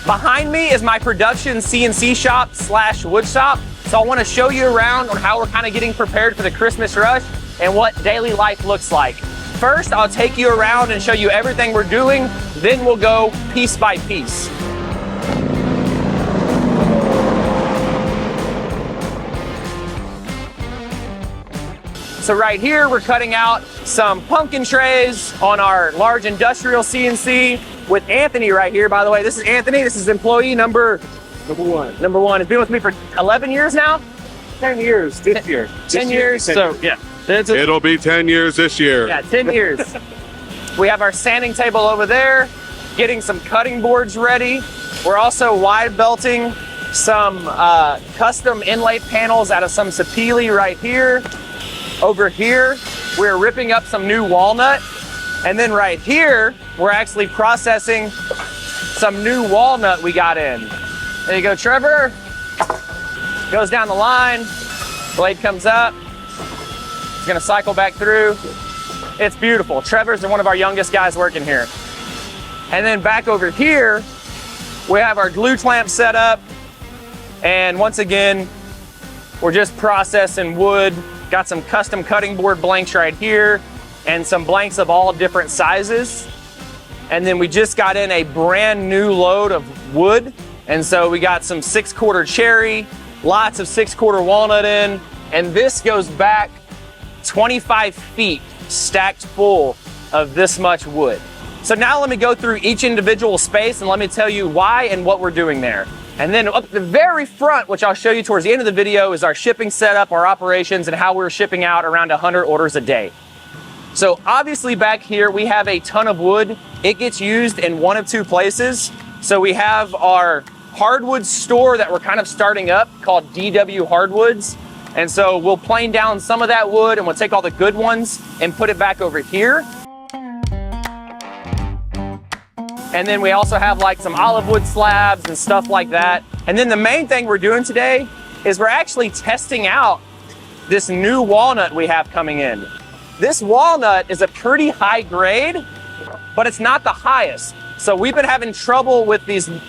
Behind me is my production CNC shop / wood shop. So I want to show you around on how we're kind of getting prepared for the Christmas rush and what daily life looks like. First, I'll take you around and show you everything we're doing. Then we'll go piece by piece. So right here, we're cutting out some pumpkin trays on our large industrial CNC with Anthony right here. By the way, this is Anthony. This is employee number one. Number one. He's been with me for 11 years now? 10 years this year. 10 years. So yeah. It'll be 10 years this year. Yeah, 10 years. We have our sanding table over there, getting some cutting boards ready. We're also wide belting some custom inlay panels out of some sapele right here. Over here, we're ripping up some new walnut. And then right here, we're actually processing some new walnut we got in. There you go, Trevor. Goes down the line, blade comes up. It's gonna cycle back through. It's beautiful. Trevor's one of our youngest guys working here. And then back over here, we have our glue clamp set up. And once again, we're just processing wood. Got some custom cutting board blanks right here and some blanks of all different sizes. And then we just got in a brand new load of wood. And so we got some 6/4 cherry, lots of 6/4 walnut in. And this goes back 25 feet stacked full of this much wood. So now let me go through each individual space and let me tell you why and what we're doing there. And then up at the very front, which I'll show you towards the end of the video, is our shipping setup, our operations, and how we're shipping out around 100 orders a day. So obviously back here, we have a ton of wood. It gets used in one of two places. So we have our hardwood store that we're kind of starting up called DW Hardwoods. And so we'll plane down some of that wood and we'll take all the good ones and put it back over here. And then we also have like some olive wood slabs and stuff like that. And then the main thing we're doing today is we're actually testing out this new walnut we have coming in. This walnut is a pretty high grade, but it's not the highest. So we've been having trouble with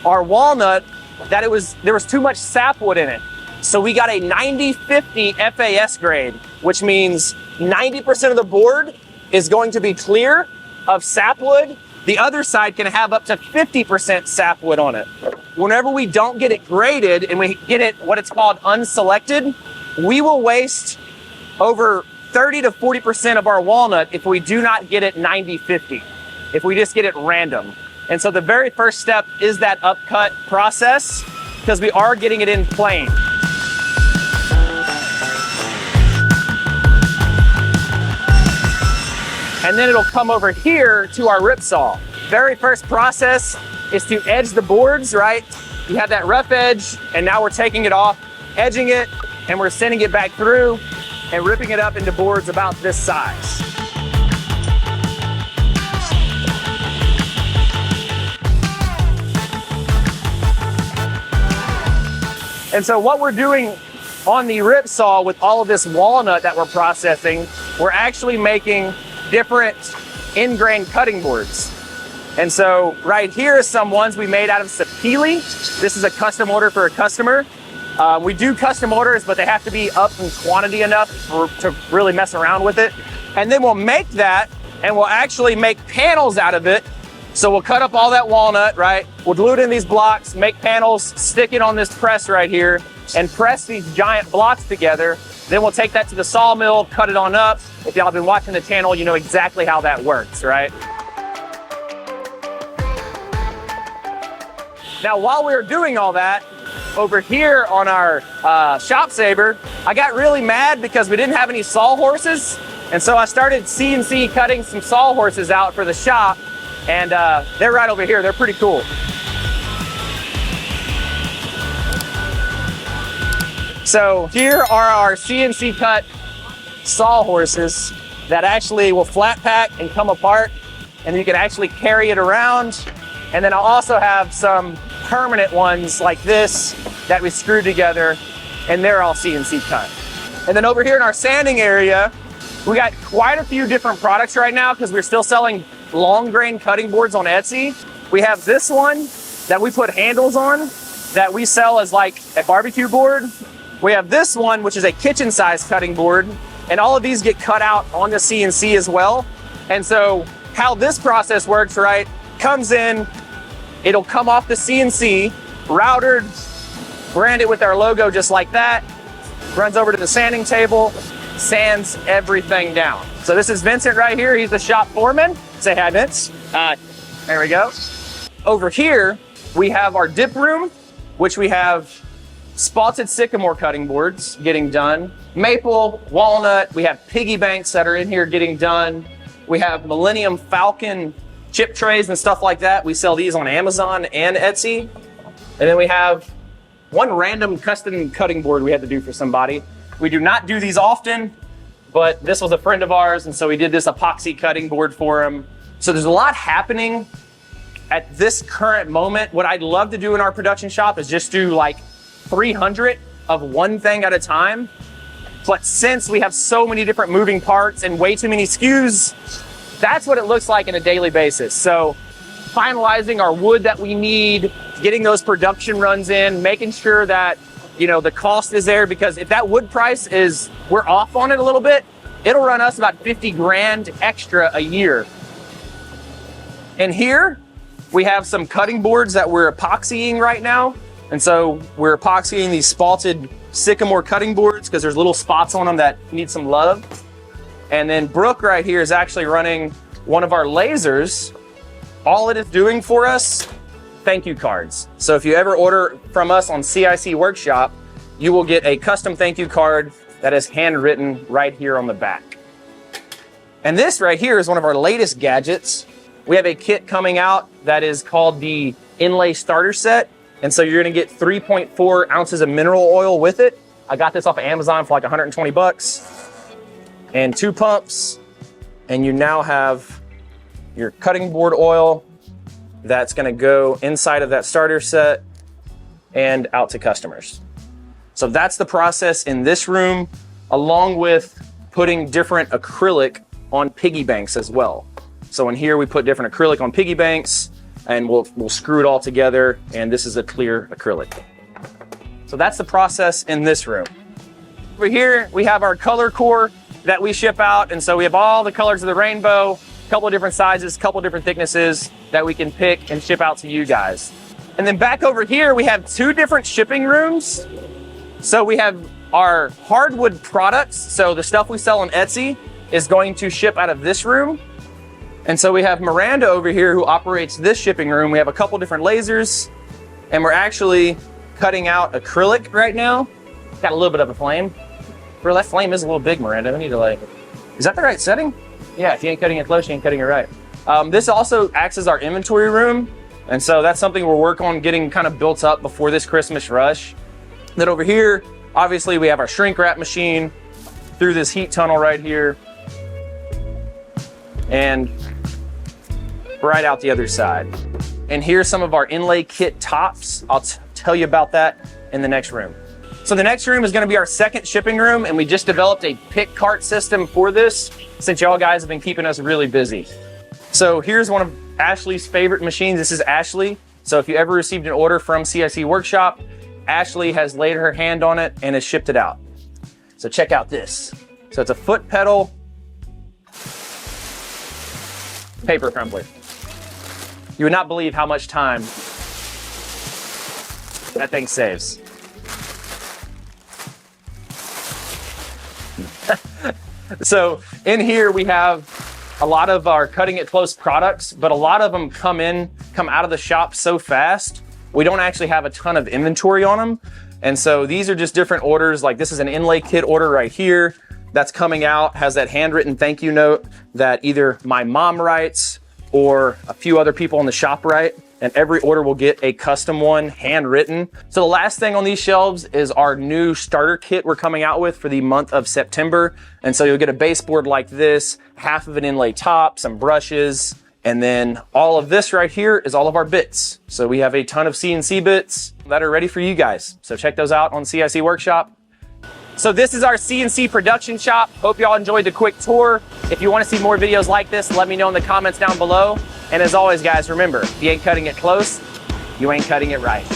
our walnut that there was too much sapwood in it. So we got a 90/50 FAS grade, which means 90% of the board is going to be clear of sapwood. The other side can have up to 50% sapwood on it. Whenever we don't get it graded and we get it what it's called unselected, we will waste over 30 to 40% of our walnut if we do not get it 90/50, if we just get it random. And so the very first step is that upcut process because we are getting it in plain. And then it'll come over here to our rip saw. Very first process is to edge the boards, right? You have that rough edge, and now we're taking it off, edging it, and we're sending it back through and ripping it up into boards about this size. And so what we're doing on the rip saw with all of this walnut that we're processing, we're actually making different in-grain cutting boards. And so right here is some ones we made out of sapele. This is a custom order for a customer. We do custom orders, but they have to be up in quantity enough to really mess around with it. And then we'll make that and we'll actually make panels out of it. So we'll cut up all that walnut, right? We'll glue it in these blocks, make panels, stick it on this press right here, and press these giant blocks together. Then we'll take that to the sawmill, cut it on up. If y'all have been watching the channel, you know exactly how that works, right? Now, while we were doing all that, over here on our shop saber, I got really mad because we didn't have any sawhorses. And so I started CNC cutting some sawhorses out for the shop. And they're right over here. They're pretty cool. So here are our CNC cut sawhorses that actually will flat pack and come apart, and you can actually carry it around. And then I'll also have some permanent ones like this that we screwed together, and they're all CNC cut. And then over here in our sanding area, we got quite a few different products right now because we're still selling long grain cutting boards on Etsy. We have this one, that we put handles on that we sell as like a barbecue board. We have this one, which is a kitchen size cutting board, and all of these get cut out on the CNC as well. And so how this process works, right, comes in, it'll come off the CNC, routed, branded with our logo just like that, runs over to the sanding table, sands everything down. So this is Vincent right here. He's the shop foreman. Say hi, Vince. There we go. Over here, we have our dip room, which we have spalted sycamore cutting boards getting done, maple, walnut. We have piggy banks that are in here getting done. We have Millennium Falcon chip trays and stuff like that. We sell these on Amazon and Etsy. And then we have one random custom cutting board we had to do for somebody. We do not do these often, but this was a friend of ours, and so we did this epoxy cutting board for him. So there's a lot happening at this current moment. What I'd love to do in our production shop is just do like 300 of one thing at a time. But since we have so many different moving parts and way too many SKUs, that's what it looks like on a daily basis. So finalizing our wood that we need, getting those production runs in, making sure that, you know, the cost is there, because if that wood price is, we're off on it a little bit, it'll run us about 50 grand extra a year. And here we have some cutting boards that we're epoxying right now. And so we're epoxying these spalted sycamore cutting boards because there's little spots on them that need some love. And then Brooke right here is actually running one of our lasers. All it is doing for us, thank you cards. So if you ever order from us on CIC Workshop, you will get a custom thank you card that is handwritten right here on the back. And this right here is one of our latest gadgets. We have a kit coming out that is called the Inlay Starter Set. And so you're gonna get 3.4 ounces of mineral oil with it. I got this off of Amazon for like 120 bucks. And 2 pumps. And you now have your cutting board oil that's gonna go inside of that starter set and out to customers. So that's the process in this room, along with putting different acrylic on piggy banks as well. So in here we put different acrylic on piggy banks, and we'll screw it all together, and this is a clear acrylic. So that's the process in this room. Over here we have our color core that we ship out, and so we have all the colors of the rainbow, a couple of different sizes, a couple of different thicknesses that we can pick and ship out to you guys. And then back over here we have 2 different shipping rooms. So we have our hardwood products, so the stuff we sell on Etsy is going to ship out of this room. And so we have Miranda over here who operates this shipping room. We have a couple different lasers, and we're actually cutting out acrylic right now. Got a little bit of a flame. Bro, that flame is a little big, Miranda. We need to like, is that the right setting? Yeah, if you ain't cutting it close, you ain't cutting it right. This also acts as our inventory room. And so that's something we're working on getting kind of built up before this Christmas rush. Then over here, obviously we have our shrink wrap machine through this heat tunnel right here. And right out the other side. And here's some of our inlay kit tops. I'll tell you about that in the next room. So the next room is gonna be our second shipping room, and we just developed a pick cart system for this since y'all guys have been keeping us really busy. So here's one of Ashley's favorite machines. This is Ashley. So if you ever received an order from CIC Workshop, Ashley has laid her hand on it and has shipped it out. So check out this. So it's a foot pedal paper crumpler. You would not believe how much time that thing saves. So in here we have a lot of our cutting it close products, but a lot of them come out of the shop so fast, we don't actually have a ton of inventory on them. And so these are just different orders. Like this is an inlay kit order right here that's coming out, has that handwritten thank you note that either my mom writes or a few other people in the shop write, and every order will get a custom one handwritten. So the last thing on these shelves is our new starter kit we're coming out with for the month of September. And so you'll get a baseboard like this, half of an inlay top, some brushes, and then all of this right here is all of our bits. So we have a ton of CNC bits that are ready for you guys. So check those out on CIC Workshop. So this is our CNC production shop. Hope y'all enjoyed the quick tour. If you want to see more videos like this, let me know in the comments down below. And as always, guys, remember, if you ain't cutting it close, you ain't cutting it right.